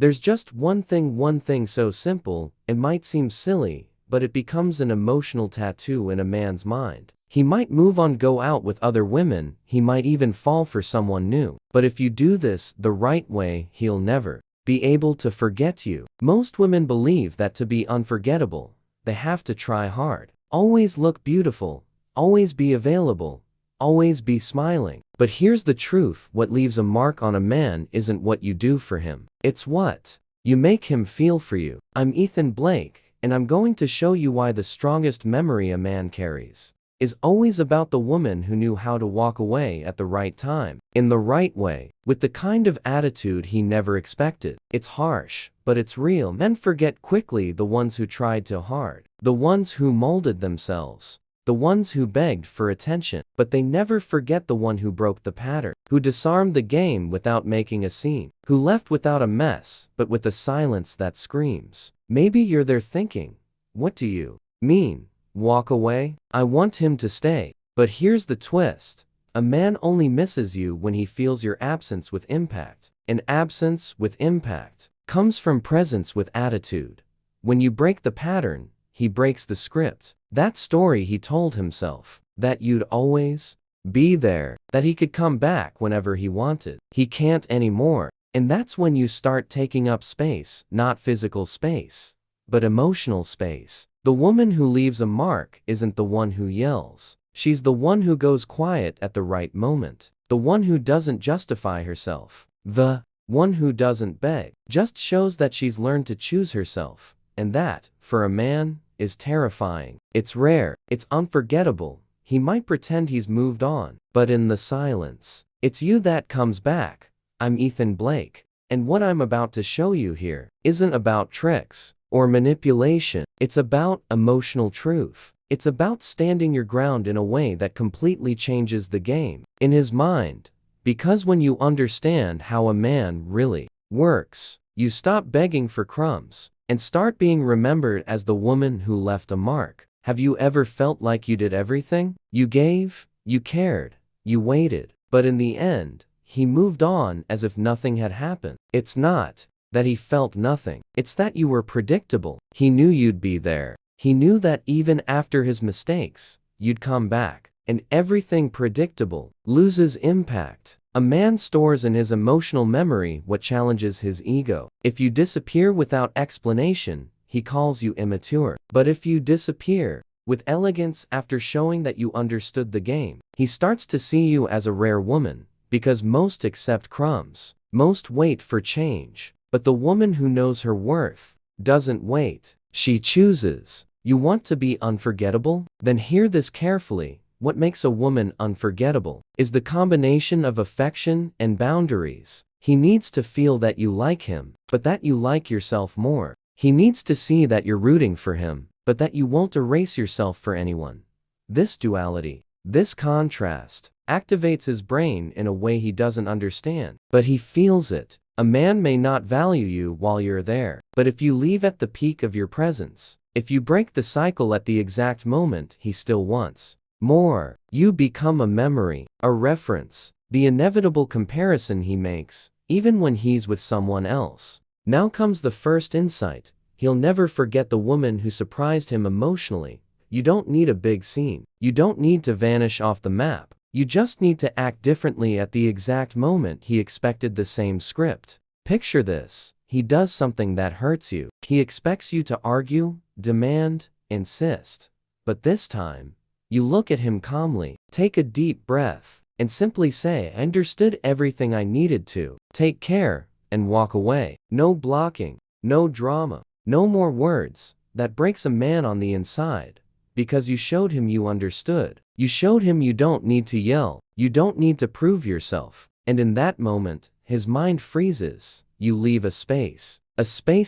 There's just one thing so simple, it might seem silly, but it becomes an emotional tattoo in a man's mind. He might move on, go out with other women, he might even fall for someone new. But if you do this the right way, he'll never be able to forget you. Most women believe that to be unforgettable, they have to try hard. Always look beautiful, always be available, always be smiling. But here's the truth, what leaves a mark on a man isn't what you do for him. It's what you make him feel for you. I'm Ethan Blake, and I'm going to show you why the strongest memory a man carries is always about the woman who knew how to walk away at the right time, in the right way, with the kind of attitude he never expected. It's harsh, but it's real. Men forget quickly the ones who tried too hard, the ones who molded themselves, the ones who begged for attention, but they never forget the one who broke the pattern, who disarmed the game without making a scene, who left without a mess, but with a silence that screams. Maybe you're there thinking, what do you mean? Walk away? I want him to stay. But here's the twist. A man only misses you when he feels your absence with impact. An absence with impact comes from presence with attitude. When you break the pattern, he breaks the script. That story he told himself, that you'd always be there, that he could come back whenever he wanted. He can't anymore. And that's when you start taking up space, not physical space, but emotional space. The woman who leaves a mark isn't the one who yells. She's the one who goes quiet at the right moment. The one who doesn't justify herself. The one who doesn't beg. Just shows that she's learned to choose herself. And that, for a man, is terrifying. It's rare. It's unforgettable. He might pretend he's moved on, but in the silence, it's you that comes back. I'm Ethan Blake, and what I'm about to show you here isn't about tricks or manipulation. It's about emotional truth. It's about standing your ground in a way that completely changes the game in his mind. Because when you understand how a man really works, you stop begging for crumbs and start being remembered as the woman who left a mark. Have you ever felt like you did everything? You gave, you cared, you waited, but in the end, he moved on as if nothing had happened. It's not that he felt nothing. It's that you were predictable. He knew you'd be there. He knew that even after his mistakes, you'd come back. And everything predictable loses impact. A man stores in his emotional memory what challenges his ego. If you disappear without explanation, he calls you immature. But if you disappear with elegance after showing that you understood the game, he starts to see you as a rare woman. Because most accept crumbs. Most wait for change. But the woman who knows her worth doesn't wait. She chooses. You want to be unforgettable? Then hear this carefully. What makes a woman unforgettable is the combination of affection and boundaries. He needs to feel that you like him, but that you like yourself more. He needs to see that you're rooting for him, but that you won't erase yourself for anyone. This duality, this contrast, activates his brain in a way he doesn't understand, but he feels it. A man may not value you while you're there, but if you leave at the peak of your presence, if you break the cycle at the exact moment he still wants more, you become a memory, a reference, the inevitable comparison he makes, even when he's with someone else. Now comes the first insight. He'll never forget the woman who surprised him emotionally. You don't need a big scene. You don't need to vanish off the map. You just need to act differently at the exact moment he expected the same script. Picture this. He does something that hurts you. He expects you to argue, demand, insist. But this time, you look at him calmly, take a deep breath, and simply say, I understood everything I needed to. Take care, and walk away. No blocking, no drama, no more words. That breaks a man on the inside. Because you showed him you understood. You showed him you don't need to yell. You don't need to prove yourself. And in that moment, his mind freezes. You leave a space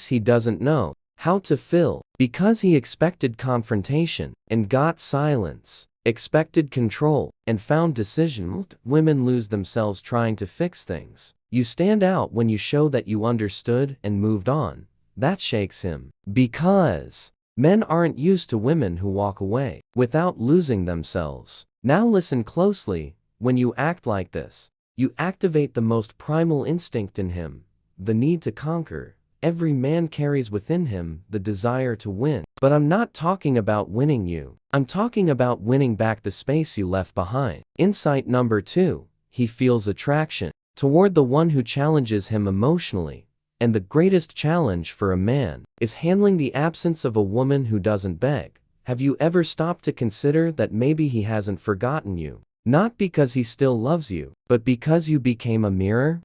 he doesn't know how to fill. Because he expected confrontation and got silence, expected control and found decision. Women lose themselves trying to fix things. You stand out when you show that you understood and moved on. That shakes him. Because men aren't used to women who walk away without losing themselves. Now listen closely. When you act like this, you activate the most primal instinct in him, the need to conquer, every man carries within him the desire to win. But I'm not talking about winning you. I'm talking about winning back the space you left behind. Insight number 2. He feels attraction toward the one who challenges him emotionally. And the greatest challenge for a man is handling the absence of a woman who doesn't beg. Have you ever stopped to consider that maybe he hasn't forgotten you? Not because he still loves you, but because you became a mirror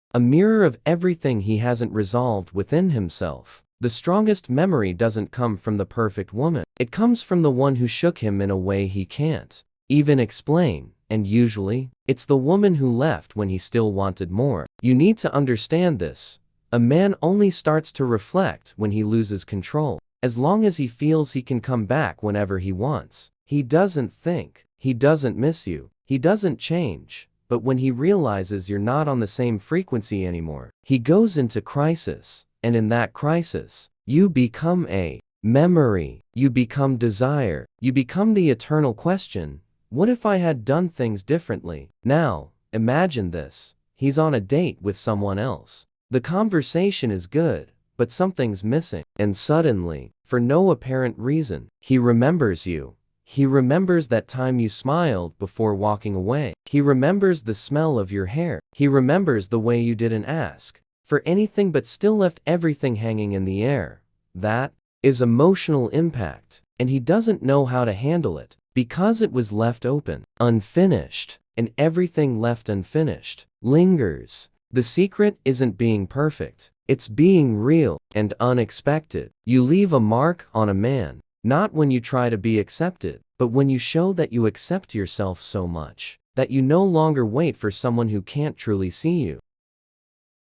of everything he hasn't resolved within himself. The strongest memory doesn't come from the perfect woman. It comes from the one who shook him in a way he can't even explain. And usually, it's the woman who left when he still wanted more. You need to understand this. A man only starts to reflect when he loses control. As long as he feels he can come back whenever he wants. He doesn't think. He doesn't miss you. He doesn't change. But when he realizes you're not on the same frequency anymore, he goes into crisis. And in that crisis, you become a memory. You become desire. You become the eternal question. What if I had done things differently? Now, imagine this. He's on a date with someone else. The conversation is good, but something's missing. And suddenly, for no apparent reason, he remembers you. He remembers that time you smiled before walking away. He remembers the smell of your hair. He remembers the way you didn't ask for anything but still left everything hanging in the air. That is emotional impact, and he doesn't know how to handle it because it was left open, unfinished, and everything left unfinished lingers. The secret isn't being perfect. It's being real and unexpected. You leave a mark on a man, not when you try to be accepted, but when you show that you accept yourself so much that you no longer wait for someone who can't truly see you.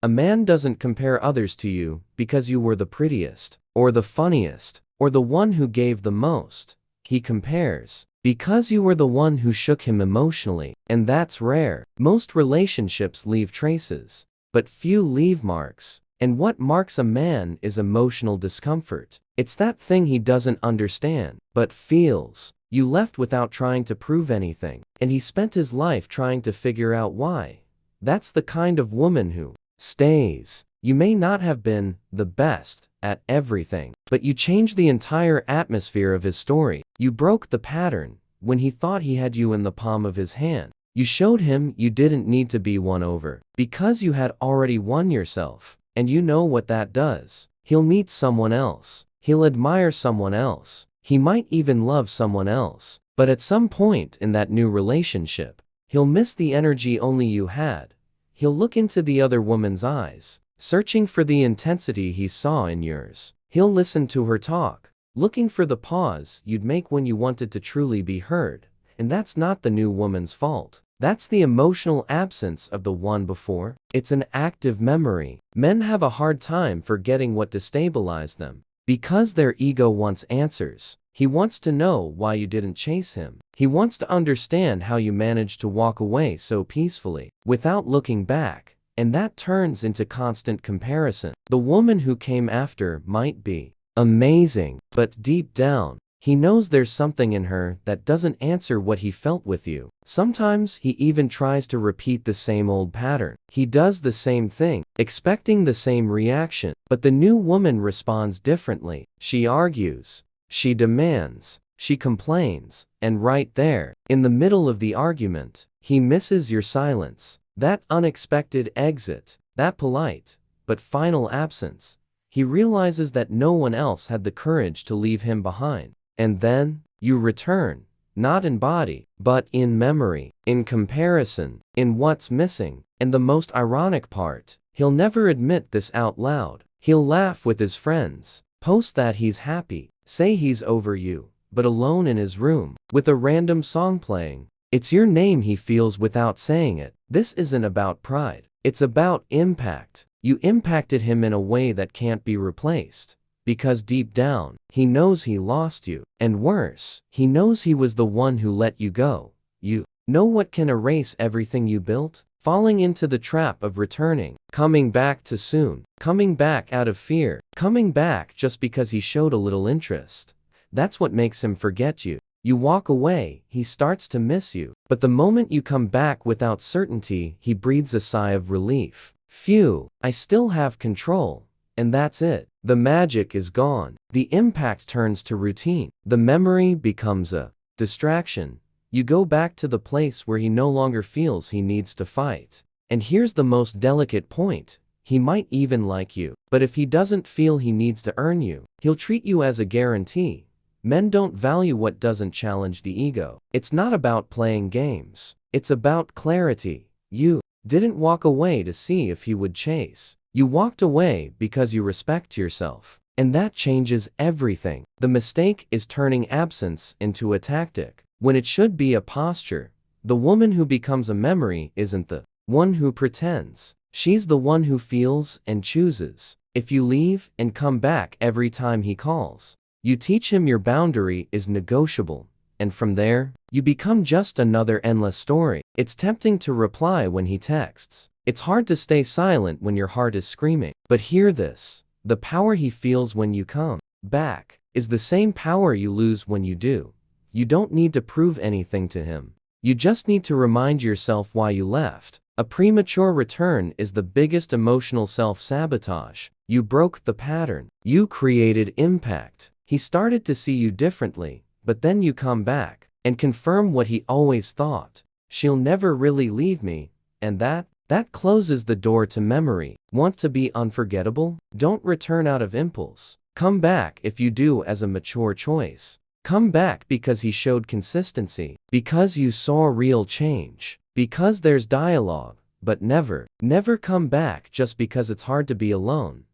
A man doesn't compare others to you because you were the prettiest, or the funniest, or the one who gave the most. He compares because you were the one who shook him emotionally, and that's rare. Most relationships leave traces, but few leave marks. And what marks a man is emotional discomfort. It's that thing he doesn't understand, but feels. You left without trying to prove anything, and he spent his life trying to figure out why. That's the kind of woman who stays. You may not have been the best at everything, but you changed the entire atmosphere of his story. You broke the pattern when he thought he had you in the palm of his hand. You showed him you didn't need to be won over because you had already won yourself. And you know what that does. He'll meet someone else. He'll admire someone else. He might even love someone else. But at some point in that new relationship, he'll miss the energy only you had. He'll look into the other woman's eyes, searching for the intensity he saw in yours. He'll listen to her talk, looking for the pause you'd make when you wanted to truly be heard. And that's not the new woman's fault. That's the emotional absence of the one before. It's an active memory. Men have a hard time forgetting what destabilized them because their ego wants answers. He wants to know why you didn't chase him. He wants to understand how you managed to walk away so peacefully without looking back. And that turns into constant comparison. The woman who came after might be amazing, but deep down, he knows there's something in her that doesn't answer what he felt with you. Sometimes he even tries to repeat the same old pattern. He does the same thing, expecting the same reaction, but the new woman responds differently. She argues, she demands, she complains, and right there, in the middle of the argument, he misses your silence, that unexpected exit, that polite, but final absence. He realizes that no one else had the courage to leave him behind. And then, you return, not in body, but in memory, in comparison, in what's missing. And the most ironic part, he'll never admit this out loud. He'll laugh with his friends, post that he's happy, say he's over you, but alone in his room, with a random song playing. It's your name he feels without saying it. This isn't about pride. It's about impact. You impacted him in a way that can't be replaced. Because deep down, he knows he lost you. And worse, he knows he was the one who let you go. You know what can erase everything you built? Falling into the trap of returning, coming back too soon, coming back out of fear, coming back just because he showed a little interest. That's what makes him forget you. You walk away, he starts to miss you. But the moment you come back without certainty, he breathes a sigh of relief. Phew, I still have control. And that's it. the magic is gone. The impact turns to routine. The memory becomes a distraction. You go back to the place where he no longer feels he needs to fight. And here's the most delicate point. He might even like you, but if he doesn't feel he needs to earn you, he'll treat you as a guarantee. Men don't value what doesn't challenge the ego. It's not about playing games. It's about clarity. You didn't walk away to see if he would chase. You walked away because you respect yourself. And that changes everything. The mistake is turning absence into a tactic, when it should be a posture. The woman who becomes a memory isn't the one who pretends. She's the one who feels and chooses. If you leave and come back every time he calls, you teach him your boundary is negotiable. And from there, you become just another endless story. It's tempting to reply when he texts. It's hard to stay silent when your heart is screaming. But hear this. The power he feels when you come back is the same power you lose when you do. You don't need to prove anything to him. You just need to remind yourself why you left. A premature return is the biggest emotional self-sabotage. You broke the pattern. You created impact. He started to see you differently, but then you come back and confirm what he always thought. She'll never really leave me, and that closes the door to memory. Want to be unforgettable? Don't return out of impulse. Come back if you do as a mature choice. Come back because he showed consistency, because you saw real change, because there's dialogue, but never come back just because it's hard to be alone.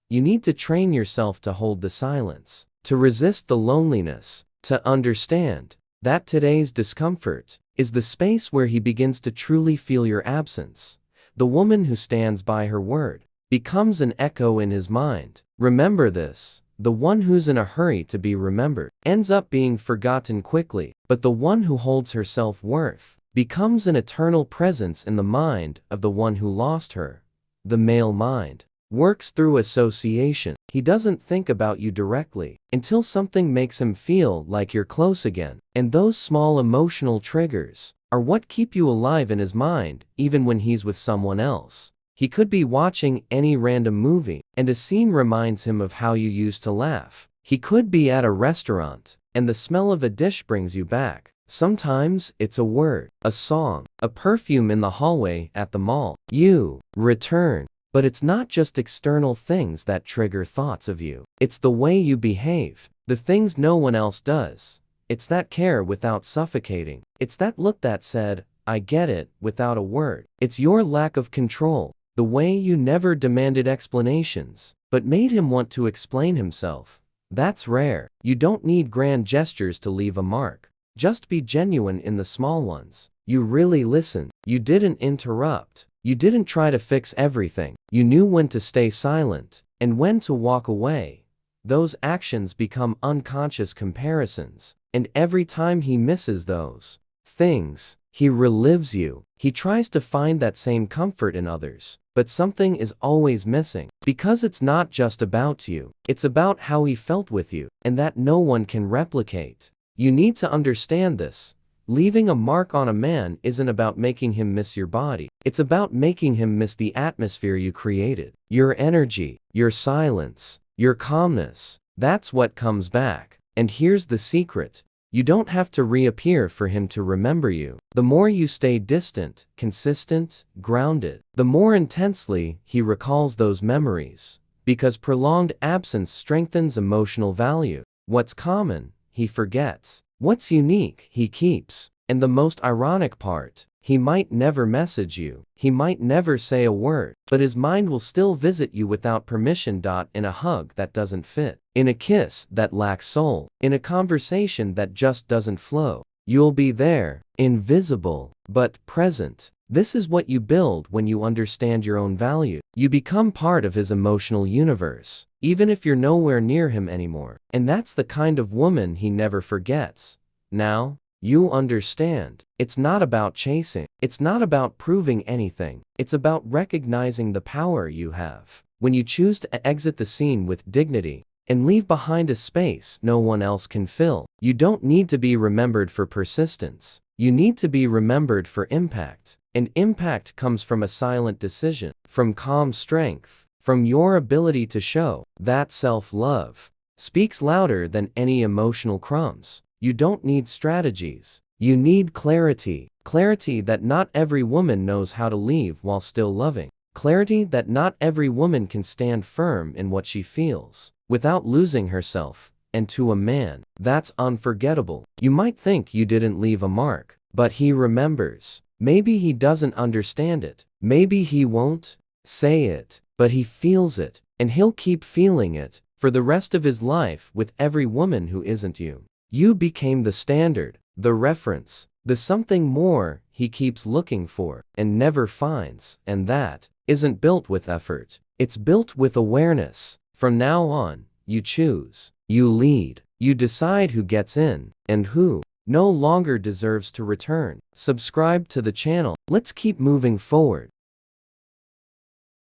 You need to train yourself to hold the silence, to resist the loneliness, to understand that today's discomfort is the space where he begins to truly feel your absence. The woman who stands by her word becomes an echo in his mind. Remember this. The one who's in a hurry to be remembered ends up being forgotten quickly, but the one who holds her self-worth becomes an eternal presence in the mind of the one who lost her. The male mind works through association. He doesn't think about you directly until something makes him feel like you're close again. And those small emotional triggers are what keep you alive in his mind, even when he's with someone else. He could be watching any random movie, and a scene reminds him of how you used to laugh. He could be at a restaurant, and the smell of a dish brings you back. Sometimes it's a word, a song, a perfume in the hallway at the mall. You return. But it's not just external things that trigger thoughts of you. It's the way you behave, the things no one else does. It's that care without suffocating. It's that look that said, I get it, without a word. It's your lack of control. The way you never demanded explanations, but made him want to explain himself. That's rare. You don't need grand gestures to leave a mark. Just be genuine in the small ones. You really listened. You didn't interrupt. You didn't try to fix everything. You knew when to stay silent and when to walk away. Those actions become unconscious comparisons, and every time he misses those things, he relives you. He tries to find that same comfort in others, but something is always missing. Because it's not just about you, it's about how he felt with you, and that no one can replicate. You need to understand this. Leaving a mark on a man isn't about making him miss your body. It's about making him miss the atmosphere you created. Your energy, your silence, your calmness. That's what comes back. And here's the secret. You don't have to reappear for him to remember you. The more you stay distant, consistent, grounded, the more intensely he recalls those memories. Because prolonged absence strengthens emotional value. What's common, he forgets. What's unique, he keeps. And the most ironic part, he might never message you. He might never say a word, but his mind will still visit you without permission. In a hug that doesn't fit, in a kiss that lacks soul, in a conversation that just doesn't flow. You'll be there, invisible, but present. This is what you build when you understand your own value. You become part of his emotional universe, even if you're nowhere near him anymore. And that's the kind of woman he never forgets. Now, you understand. It's not about chasing. It's not about proving anything. It's about recognizing the power you have. When you choose to exit the scene with dignity and leave behind a space no one else can fill, you don't need to be remembered for persistence. You need to be remembered for impact. And impact comes from a silent decision, from calm strength, from your ability to show that self-love speaks louder than any emotional crumbs. You don't need strategies. You need clarity. Clarity that not every woman knows how to leave while still loving. Clarity that not every woman can stand firm in what she feels without losing herself. And to a man, that's unforgettable. You might think you didn't leave a mark, but he remembers. Maybe he doesn't understand it. Maybe he won't say it, but he feels it, and he'll keep feeling it for the rest of his life with every woman who isn't you. You became the standard, the reference, the something more he keeps looking for and never finds, and that isn't built with effort. It's built with awareness. From now on, you choose, you lead, you decide who gets in and who no longer deserves to return. Subscribe to the channel. Let's keep moving forward.